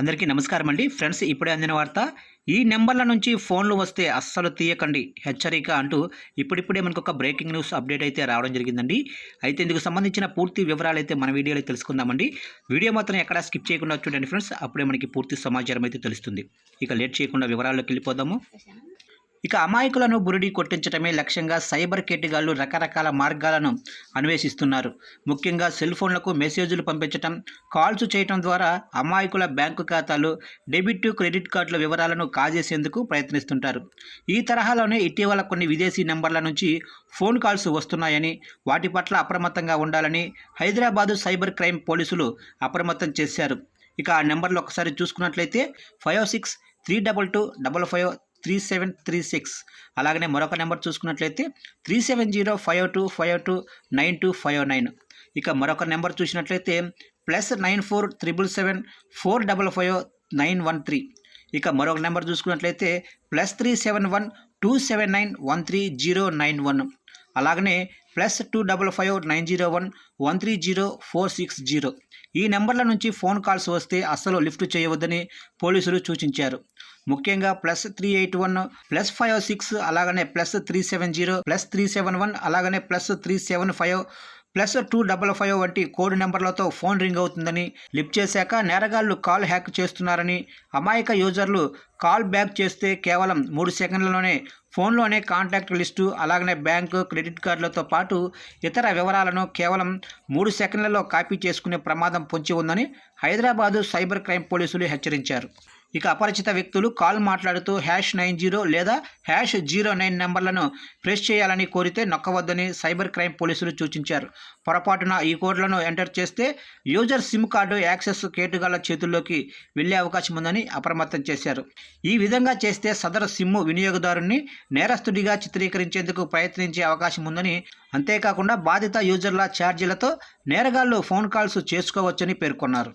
అందరికీ నమస్కారం అండి ఫ్రెండ్స్. ఇప్పుడే అందిన వార్త. ఈ నెంబర్ల నుంచి ఫోన్లు వస్తే అస్సలు తీయకండి, హెచ్చరిక అంటూ ఇప్పుడిప్పుడే మనకు ఒక బ్రేకింగ్ న్యూస్ అప్డేట్ అయితే రావడం జరిగిందండి. అయితే ఇందుకు సంబంధించిన పూర్తి వివరాలు అయితే మన వీడియోలో తెలుసుకుందామండి. వీడియో మాత్రం ఎక్కడా స్కిప్ చేయకుండా చూడండి ఫ్రెండ్స్, అప్పుడే మనకి పూర్తి సమాచారం అయితే తెలుస్తుంది. ఇక లేట్ చేయకుండా వివరాల్లోకి వెళ్ళిపోదాము. ఇక అమాయకులను బురిడి కొట్టించడమే లక్ష్యంగా సైబర్ కేటగాళ్లు రకరకాల మార్గాలను అన్వేషిస్తున్నారు. ముఖ్యంగా సెల్ ఫోన్లకు మెసేజ్లు పంపించడం, కాల్స్ చేయడం ద్వారా అమాయకుల బ్యాంకు ఖాతాలు, డెబిట్, క్రెడిట్ కార్డుల వివరాలను కాజేసేందుకు ప్రయత్నిస్తుంటారు. ఈ తరహాలోనే ఇటీవల కొన్ని విదేశీ నెంబర్ల నుంచి ఫోన్ కాల్స్ వస్తున్నాయని, వాటి పట్ల అప్రమత్తంగా ఉండాలని హైదరాబాదు సైబర్ క్రైమ్ పోలీసులు అప్రమత్తం చేశారు. ఇక ఆ నెంబర్లు ఒకసారి చూసుకున్నట్లయితే 563225533736. అలాగనే మరొక నెంబర్ చూసుకున్నట్లయితే 370525292509. ఇక మరొక నెంబర్ చూసినట్లయితే +947774555913. ఇక మరొక నెంబర్ చూసుకున్నట్లయితే +37127913091. అలాగనే +255901130460. ఈ నెంబర్ల నుంచి ఫోన్ కాల్స్ వస్తే అస్సలు లిఫ్ట్ చేయవద్దని పోలీసులు సూచించారు. ముఖ్యంగా +381 +56 అలాగనే +370 +371 అలాగనే +375 +255 వంటి కోడ్ నెంబర్లతో ఫోన్ రింగ్ అవుతుందని, లిఫ్ట్ చేశాక నేరగాళ్లు కాల్ హ్యాక్ చేస్తున్నారని, అమాయక యూజర్లు కాల్ బ్యాక్ చేస్తే కేవలం 3 సెకండ్లలోనే ఫోన్లోనే కాంటాక్ట్ లిస్టు, అలాగనే బ్యాంకు, క్రెడిట్ కార్డులతో పాటు ఇతర వివరాలను కేవలం 3 సెకండ్లలో కాపీ చేసుకునే ప్రమాదం పొంచి ఉందని హైదరాబాదు సైబర్ క్రైమ్ పోలీసులు హెచ్చరించారు. ఇక అపరిచిత వ్యక్తులు కాల్ మాట్లాడుతూ #90 లేదా #09 నెంబర్లను ప్రెస్ చేయాలని కోరితే నొక్కవద్దని సైబర్ క్రైమ్ పోలీసులు సూచించారు. పొరపాటున ఈ కోడ్లను ఎంటర్ చేస్తే యూజర్ సిమ్ కార్డు యాక్సెస్ కేటుగాళ్ల చేతుల్లోకి వెళ్లే అవకాశం ఉందని అప్రమత్తం చేశారు. ఈ విధంగా చేస్తే సదరు సిమ్ వినియోగదారుని నేరస్తుడిగా చిత్రీకరించేందుకు ప్రయత్నించే అవకాశం ఉందని, అంతేకాకుండా బాధిత యూజర్ల ఛార్జీలతో నేరగాళ్లు ఫోన్ కాల్స్ చేసుకోవచ్చని పేర్కొన్నారు.